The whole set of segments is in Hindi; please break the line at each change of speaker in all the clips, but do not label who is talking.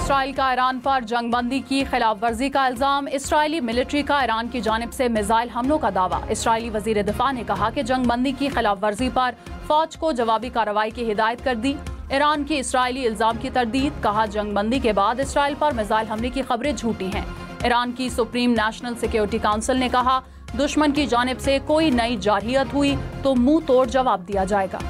इसराइल का ईरान पर जंगबंदी की खिलाफ वर्जी का इल्जाम। इसराइली मिलिट्री का ईरान की जानिब से मिसाइल हमलों का दावा। इसराइली वजीर दिफा ने कहा कि जंगबंदी की खिलाफ वर्जी पर फौज को जवाबी कार्रवाई की हिदायत कर दी। ईरान की इसराइली इल्जाम की तरदीद। कहा, जंगबंदी के बाद इसराइल पर मिसाइल हमले की खबरें झूठी हैं। ईरान की सुप्रीम नेशनल सिक्योरिटी काउंसिल ने कहा, दुश्मन की जानिब से कोई नई जारहियत हुई तो मुंह तोड़ जवाब दिया जाएगा।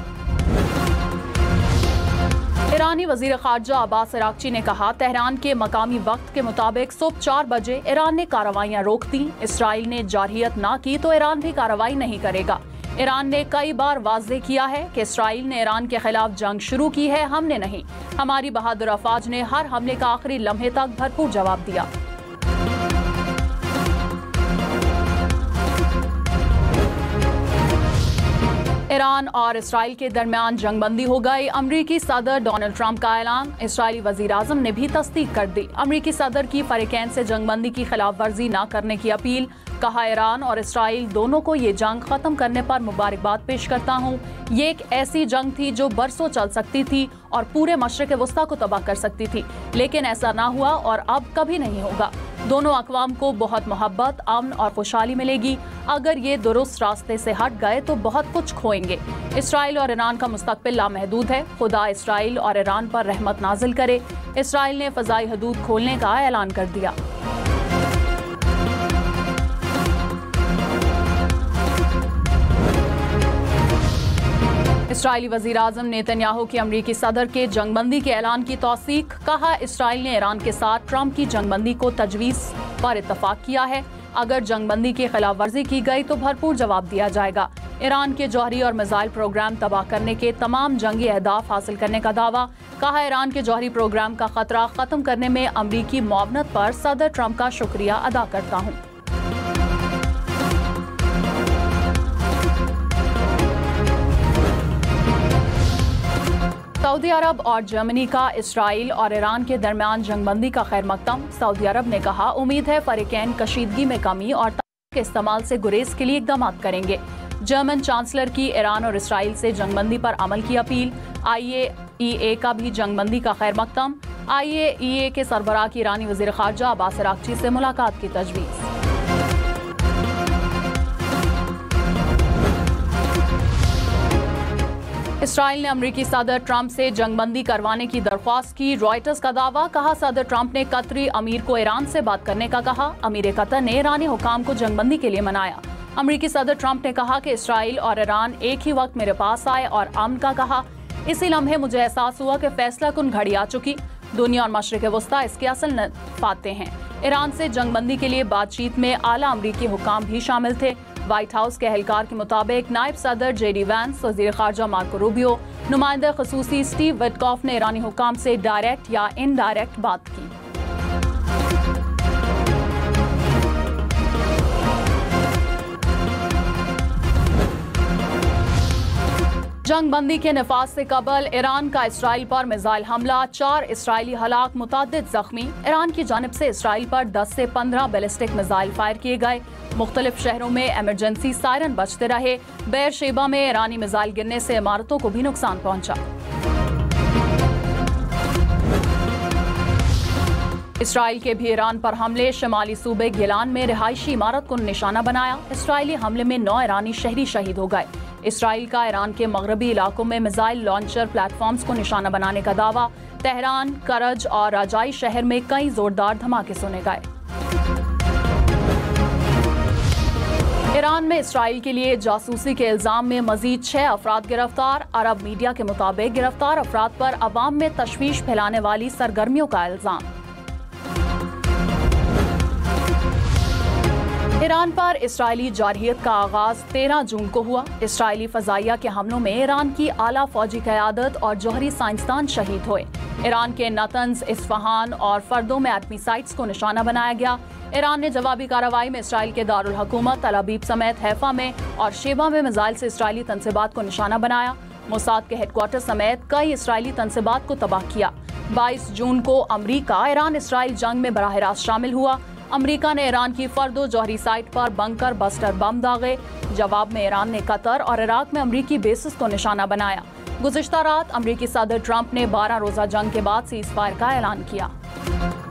ईरानी वजीर खारजा अब्बास अरागची ने कहा, तेहरान के मकामी वक्त के मुताबिक सुबह 4 बजे ईरान ने कार्रवाइयां रोक दी। इसराइल ने जारहियत ना की तो ईरान भी कार्रवाई नहीं करेगा। ईरान ने कई बार वाज़ेह किया है कि इसराइल ने ईरान के खिलाफ जंग शुरू की है, हमने नहीं। हमारी बहादुर अफवाज ने हर हमले का आखिरी लम्हे तक भरपूर जवाब दिया। ईरान और इसराइल के दरमियान जंगबंदी हो गई। अमरीकी सदर डोनाल्ड ट्रंप का ऐलान। इसराइली वजीर आजम ने भी तस्दीक कर दी। अमरीकी सदर की फरीकैन से जंगबंदी की खिलाफ वर्जी न करने की अपील। कहा, ईरान और इसराइल दोनों को ये जंग खत्म करने पर मुबारकबाद पेश करता हूँ। ये एक ऐसी जंग थी जो बरसों चल सकती थी और पूरे मशरिक़ वस्ता को तबाह कर सकती थी, लेकिन ऐसा ना हुआ और अब कभी नहीं होगा। दोनों अक़वाम को बहुत मोहब्बत, अमन और खुशहाली मिलेगी। अगर ये दुरुस्त रास्ते से हट गए तो बहुत कुछ खोएंगे। इसराइल और ईरान का मुस्तक़बिल लामहदूद है। खुदा इसराइल और ईरान पर रहमत नाजिल करे। इसराइल ने फ़ज़ाई हदूद खोलने का ऐलान कर दिया। इसराइली वज़ीर आज़म नेतन्याहू की अमरीकी सदर के जंगबंदी के ऐलान की तौसीक। कहा, इसराइल ने ईरान के साथ ट्रंप की जंगबंदी को तजवीज़ पर इत्तफाक किया है। अगर जंगबंदी की खिलाफ वर्जी की गई तो भरपूर जवाब दिया जाएगा। ईरान के जौहरी और मिसाइल प्रोग्राम तबाह करने के तमाम जंगी अहदाफ हासिल करने का दावा। कहा, ईरान के जौहरी प्रोग्राम का खतरा ख़त्म करने में अमरीकी मुआवनत पर सदर ट्रंप का शुक्रिया अदा करता हूँ। सऊदी अरब और जर्मनी का इसराइल और ईरान के दरमियान जंगबंदी का खैर मकदम। सऊदी अरब ने कहा, उम्मीद है फरीकैन कशीदगी में कमी और ताकत के इस्तेमाल से गुरेज के लिए इक़दाम करेंगे। जर्मन चांसलर की ईरान और इसराइल से जंगबंदी पर अमल की अपील। IAEA का भी जंगबंदी का खैर मकदम। IAEA के सरबराह की ईरानी वज़ीर खारजा अब्बास अरागची से मुलाकात की तजवीज़। इसराइल ने अमरीकी सदर ट्रंप से जंगबंदी करवाने की दरख्वास्त की। रॉयटर्स का दावा। कहा, सदर ट्रंप ने कतरी अमीर को ईरान से बात करने का कहा। अमीर कतर ने ईरानी हुकाम को जंगबंदी के लिए मनाया। अमरीकी सदर ट्रंप ने कहा कि इसराइल और ईरान एक ही वक्त मेरे पास आए और अमन का कहा। इसी लम्हे मुझे एहसास हुआ कि फैसला कुन घड़ी आ चुकी। दुनिया और मशरिक़ वस्ता इसके असल पाते हैं। ईरान से जंगबंदी के लिए बातचीत में आला अमरीकी हुकाम भी शामिल थे। व्हाइट हाउस के एहलकार के मुताबिक नायब सदर JD वैंस, वज़ीर ख़ारजा मार्को रूबियो, नुमाइंदा ख़ुसूसी स्टीव विटकॉफ ने ईरानी हुकाम से डायरेक्ट या इनडायरेक्ट बात की। जंगबंदी के नफाज से कबल ईरान का इसराइल पर मिसाइल हमला। 4 इसराइली हलाक, मुतादिद जख्मी। ईरान की जानिब से इसराइल पर 10 से 15 बैलिस्टिक मिसाइल फायर किए गए। मुख्तलिफ शहरों में एमरजेंसी सायरन बजते रहे। बेर शेबा में ईरानी मिसाइल गिरने से इमारतों को भी नुकसान पहुंचा। इसराइल के भी ईरान पर हमले। शुमाली सूबे गिलान में रिहायशी इमारत को निशाना बनाया। इसराइली हमले में 9 ईरानी शहरी शहीद हो गए। इसराइल का ईरान के मगरबी इलाकों में मिसाइल लॉन्चर प्लेटफॉर्म्स को निशाना बनाने का दावा। तेहरान, करज और राजाई शहर में कई जोरदार धमाके सुने गए। ईरान में इसराइल के लिए जासूसी के इल्जाम में मजीद 6 अफराद गिरफ्तार। अरब मीडिया के मुताबिक गिरफ्तार अफराद पर अवाम में तशवीश फैलाने वाली सरगर्मियों का इल्जाम। ईरान पर इसराइली जारहियत का आगाज 13 जून को हुआ। इसराइली फजाइया के हमलों में ईरान की आला फौजी क़यादत और जौहरी साइंसदान शहीद हुए। ईरान के नतंज, इस्फहान और फर्दों में एटमी साइट्स को निशाना बनाया गया। ईरान ने जवाबी कार्रवाई में इसराइल के दारुल हुकूमत तल अबीब समेत हैफा में और शेबा में मिसाइल से इसराइली तनसीबात को निशाना बनाया। मोसाद के हेडक्वार्टर समेत कई इसराइली तनसीबात को तबाह किया। 22 जून को अमरीका ईरान इसराइल जंग में बराह रास्त शामिल हुआ। अमरीका ने ईरान की फर्दो जौहरी साइट पर बंकर बस्टर बम दागे। जवाब में ईरान ने कतर और इराक में अमरीकी बेसिस को निशाना बनाया। गुज़िश्ता रात अमरीकी सदर ट्रंप ने 12 रोज़ा जंग के बाद सीज़फायर का ऐलान किया।
है।